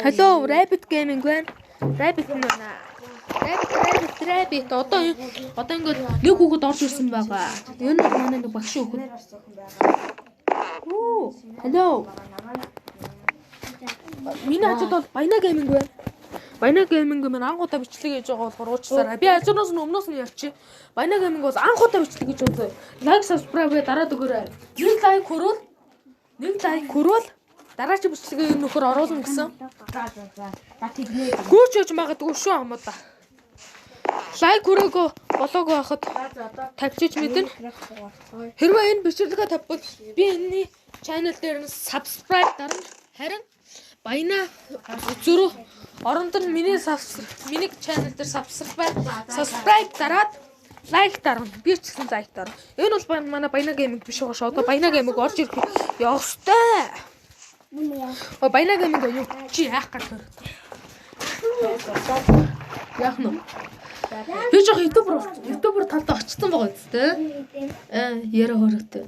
Hello, Rabbit Gaming байна. Rabbit нь байна. Rabbit одоо ингээд нэг хүүхэд орж ирсэн байгаа. Энэ нь манай нэг багш хүүхэд. Оо, hello. Миний хажууд бол Баяна Gaming байна. Баяна Gaming минь анхудаа бичлэг хийж байгаа болохоор уучлаарай. Би ажиноос нь өмнөөс нь ярьчих. Баяна Gaming бол анхудаа бичлэг хийж байгаа. Лайк, subscribe дараад өгөөрэй. Нэг лайк хүрвэл дараач бичлэгээ нөхөр оруулна гэсэн. Гүүч гэж магадгүй шүү хамаа. Лайк хүрээгүй болоогүй байхад тавьчих мэднэ. Хэрвээ энэ бичлэгээ тавьбал би энэний channel дээр нь subscribe дарна. Харин Баяна зөрөө оронд нь миний channel дээр subscribe дараад лайк дарна. Би ч гэсэн лайк дарна. Энэ бол манай Баяна Gaming биш байгаа шүү. Одоо Баяна Gaming орж ирэх явах ёстой. Баяна Gaming юу чи яах гэж байна? Яах нь? Би жоо YouTube талд очсон байгаа үст те. Яра хөрөтэй.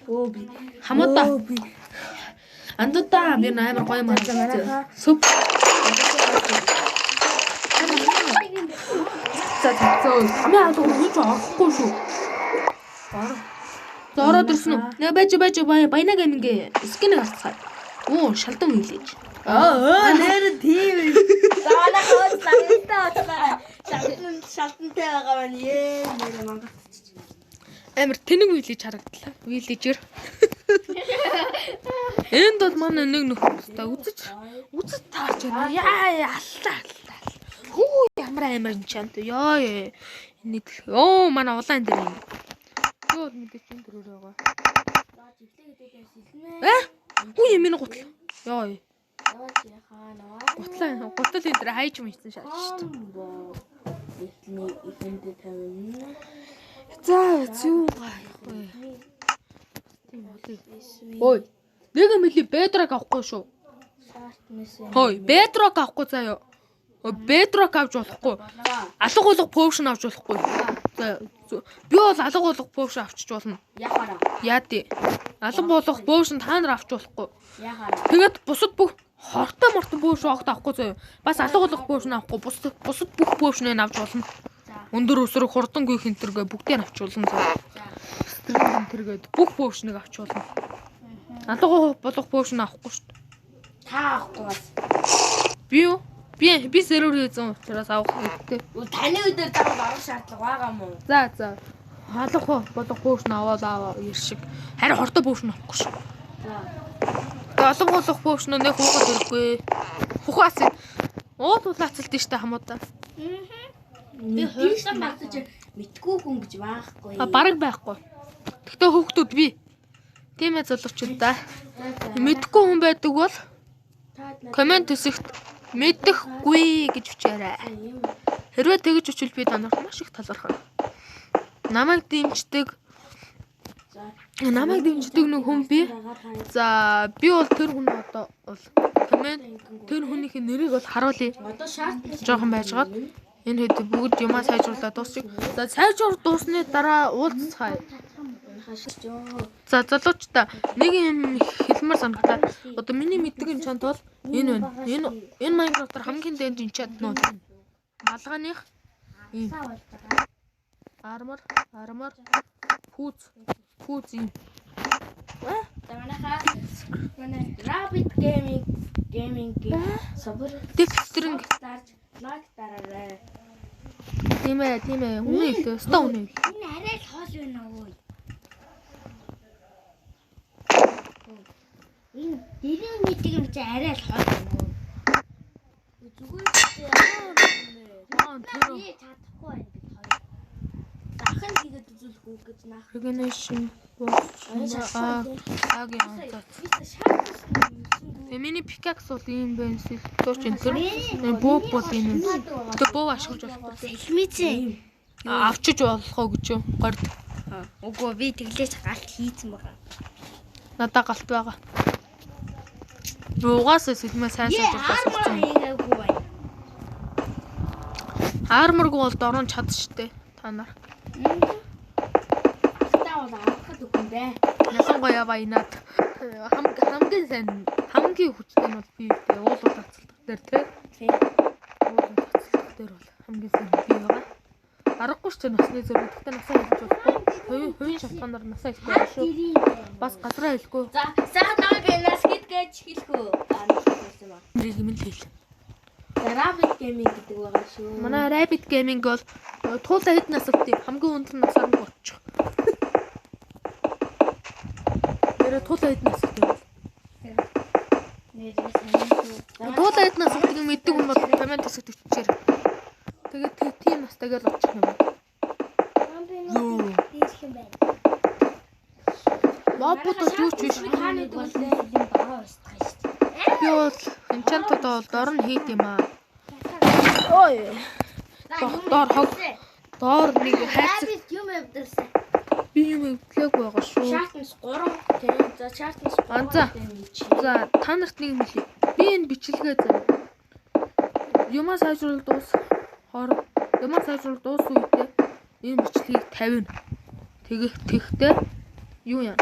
Оо би хамаа андуудаа би амар гоё мартаа. Суп. Хамаа алуу юу ч авахгүй шүү. Ороод ирсэн үү? Нэ байж Баяна Gaming скинэг авцгаа. Оо шалдан үйлээж. Нэр тийм. Заана хөөс лагтаа очлаа. Шалтантай байгаа байна. Нэр мангас. Амар тэнэг үйлээж харагдлаа. Үйлээжэр. Энд бол манай нэг нөхөстэй үзэж таарч байна. Яа аллаа. Хүү ямар амар чант. Яа. Нэг манай улаан дээр юм. Юу мэдээч энэ төрөөр байгаа. Үгүй юм энэ гутал. Яа. Гутал энэ дээр хайж мэдсэн шааж шүү дээ. Ихэндээ тавина. За зүү гай. Ой. Нэг мөлийн бедрог авахгүй шүү. Хой, бедрог авахгүй заяа. Бедрог авч болохгүй. Алга болох поушн авч болохгүй. Би бол алга болох поушн авчиж болно. Яхаараа. Яа тий. Алга болох поушн та нар авч болохгүй. Яхаараа. Тэгээд бусад бүх хортой поушн авахгүй заяа. Бас алга болох поушн авахгүй. Бусад бүх поушныг авч болно. Өндөр өсрөх хурдангүй хинтэргээ бүгдийг авч болно заяа. Хинтэргээд бүх поушныг авч болно. Алга болох поушн авахгүй шүү дээ. Та авахгүй бас. Би сервер хийсэн учраас авах хэрэгтэй. Таны өдөр дагуу авах шаардлага байгаа мó. За. Алга болох поушн аваа иршиг. Харин хортой поушн авахгүй шүү. За. Алга болох поушн нэг хуухад ирэхгүй. Хухаас уулуулаацалт нь штэ хамуудаа. Би хоёрсан багтаж мэдгүй хүн гэж байхгүй. Бараг байхгүй. Тэгтээ хүүхдүүд би. Тийм ээ залуучууд да. Мэдгүй хүн байдаг бол комент хэсэгт мэдэхгүй гэж бичээрэй. Хэрвээ тэгж бичвэл би танарт маш их талархна. Намайг дэмждэг нэг хүн би. За би бол тэр хүн одоо бол комент тэр хүнийхээ нэрийг бол харуулъя. Одоо шаардлага жоохон байжгаад энэ хэд бүгд юмаа сайжруулаад дуусчих. За сайжруулж дуусны дараа уулзцгаая. За залуучдаа нэг юм хэлмээр санагдлаа. Одоо миний мэддэг энэ чант бол энэ байна. Энэ Minecraft-аар хамгийн дээд энэ чант нөө. Малгайных ийм армор пүүц юм. Манай Rabbit Gaming сабар Дифтринг лайк дараарай. Тийм ээ. Үнэ хэлээ. Өстө үнэ. Энэ арай л хоол байна уу? Энэ дэрийн мэддэг юм чи арай л хоол байна уу? Зүгээр чи чадахгүй байна бид хоёр. Дахин хийгээд үзүүлэхгүй гэж наах. Regeneration миний пикакс бол ийм байна. Тууч энэ тэр бөөг бол ийм. Тэгээ бөөг ашиглаж болохгүй. Хэлмээцээ. Авчиж болохоо гэж юу? Горд. Үгүй би тэглэж галт хийцэн байгаа. Надаа галт байгаа. Угаасаа сэлмээ сайн хийгээгүй байна. Арморг бол дорон чад штэ та нар. Та бол авахд үгүй дээ. Ялангуяа баянаад хамгийн сайн хамгийн хүчтэй нь бол би уулууд тацалдах дээр тий. Уулууд тацалдах дээр бол хамгийн сайн би байгаа. Аргагүй ч насны зэрэг гэхдээ насаа хэлж болохгүй. Хувийн шалтгаанаар насаа хэлэхгүй байх шүү. Бас газраа хэлэхгүй. За намайг нас гэж хэлэхүү. Нэг юм л хэл. Rabbit Gaming гэдэг байгаа шүү. Манай Rabbit Gaming бол туулаа хэд настай хамгийн өндөр нас 13. Тэр туулаа хэд настай бол. Туулаа хэд настай мэддэг юм бол комент хэсэгт өччихээр. Тэгээд тийм настайг л очих юм байна. Лобот юу ч биш. Хааны бол бага устгах шүү. Би бол энчантод бол дор нь хийд юм аа. Ой. Доор нэг хайцаг юм явдсан. би юм өглөөг байгаа шүү. Chart-с 3 тийм. За chart-с 3. За та нарт нэг юм хэлье. Би энэ бичлэгээ зав. Юмаа сайжруулалт дуус үедээ энэ бичлэгийг тавина. Тэгэхдээ юу яа?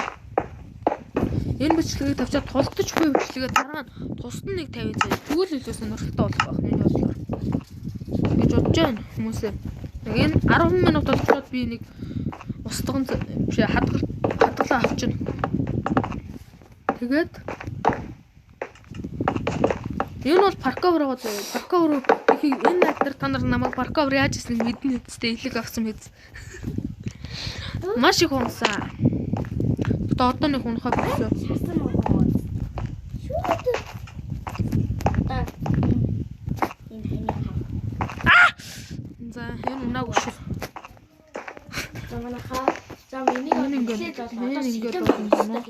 Энэ бичлэгийг тавьчаад тулдаж буй бичлэгээ дараа нь тусад нэг 50 цай. Тэгвэл илүү сонирхолтой болох байх миний бодлоор. Гэж бодож байна хүмүүсээ. Энэ 10 минут болчиход би нэг устган биш хадгалаа авчихна. Тэгээд энэ бол парковер байгаа зөө. Парковер ихийг энэ найдар та нар намайг парковер яаж хийснийг мэднэ үстэй илэг авсан биз. Маш их унсаа. Одоо нэг унахаа болсон. За энэ унаагүй шүү. За ингээд байна.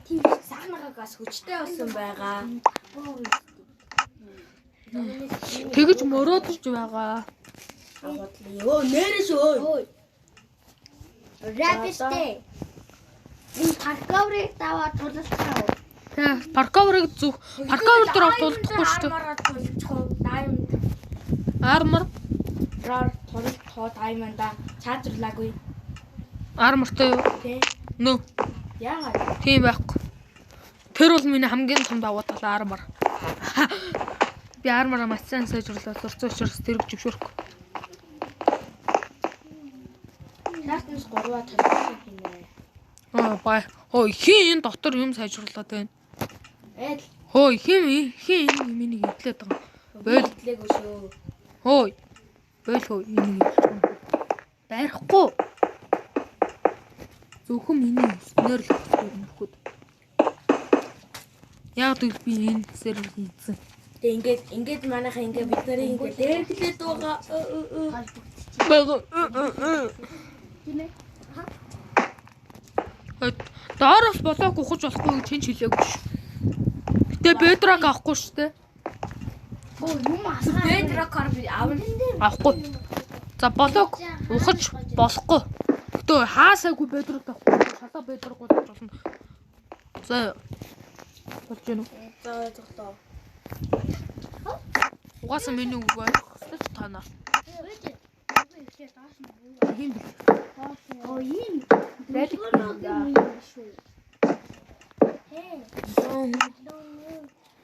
Тийм сахнагаас хүчтэй болсон байгаа. Тэгэж мөрөөдж байгаа. Йоо нэрээс өө. Rabbit. Энэ парковрыг даваад тулалцгаа. Тэ парковерыг зүг. Парковер дээр тулдахгүй шүү дээ. Армор тулалцгаа дайманда чаажрлаагүй. Армортой юу? Тий. Нөө. Яагаад? Тийм байхгүй. Тэр бол миний хамгийн том давуу тал армор. Би армороо маш сайн сайжруулаад зурцсан учраас тэрг зөвшөөрөхгүй. Chart-с 3-аа тулалцах юм байна. Бай. Хөөе хин дотор юм сайжруулаад байна. Хөөе хин миний идлээд байгаа. Бойл идлээгүй шүү. Хөөе. Бойл энийг идлэж байгаа. Барихгүй. Зөвхөн миний өснөр л өгөхөд. Яг л би энэ сервер хийсэн. Тэгээ ингээд манайхаа ингээд бид нарыг ингээд дээрлээд байгаа. Доороос болоог ухаж болохгүй гэж хэн ч хэлээгүй ш. Гэтэ бедраг авахгүй шүү дээ. Юм асаа. Бедрагаар би авахгүй. За болоог ухаж болохгүй. Гэтэ хаасаагүй бедраг авахгүй. Шалаа бедраг болж болно. За болж гэнэ үү? За зөвхөн. Угаасаа миний үг ойлгох та нар. Хин бэ? Ийм. Редик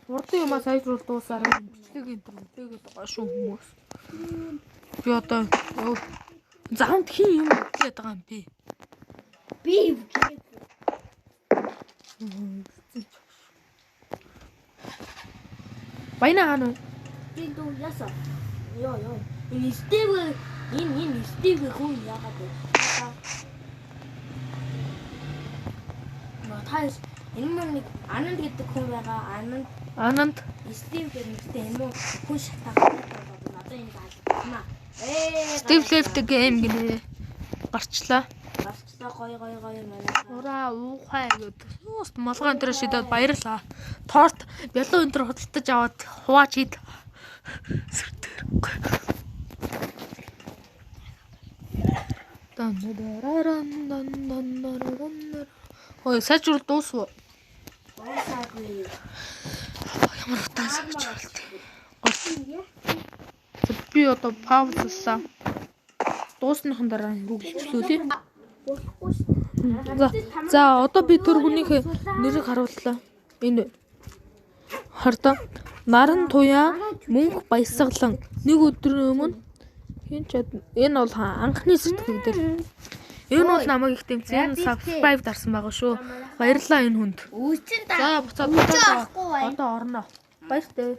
урдын юмаа сайжруул дуусаараа бичлэгийн төлөвлөгээд байгаа шүү хүмүүс. Би одоо заамт хин юм хийгээд байгаа юм би. Би Байна хаана вэ? би дүү ясаа. Йоо. Энэ Стив хүн яагаад вэ? Тайс энэ нэг Ананд гэдэг хүн байгаа. Ананд Стив гэдэг энэ хүн шатаагаад надад энэ заална. Steve Left Game гэнэ гарчлаа. Гой манай. Ураа уухай гэдэг. Ууст малгай энэ шидэд баярлаа. Торт бялуу энэ худалдаж аваад хувааж ид. Сүрдэргүй. Ой, сайжруул дуусв. Дуусаагүй. Ямар утаа сайжруулт. Би одоо паузлаа. Дуусныхан дараа гуглчлүүлээ. Болохгүй шүү. За одоо би тэр хүнийхээ нэрийг харууллаа. Энэ хардаа наран туяа мөнх баясгалан нэг өдрийн өмнө энэ бол анхны сэтгэгдэл. Энэ бол намайг их тэмцэн subscribe дарсан байгаа шүү. Баярлалаа энэ хүнд. Үүчин та. За буцаад одоо орно. Баяртай.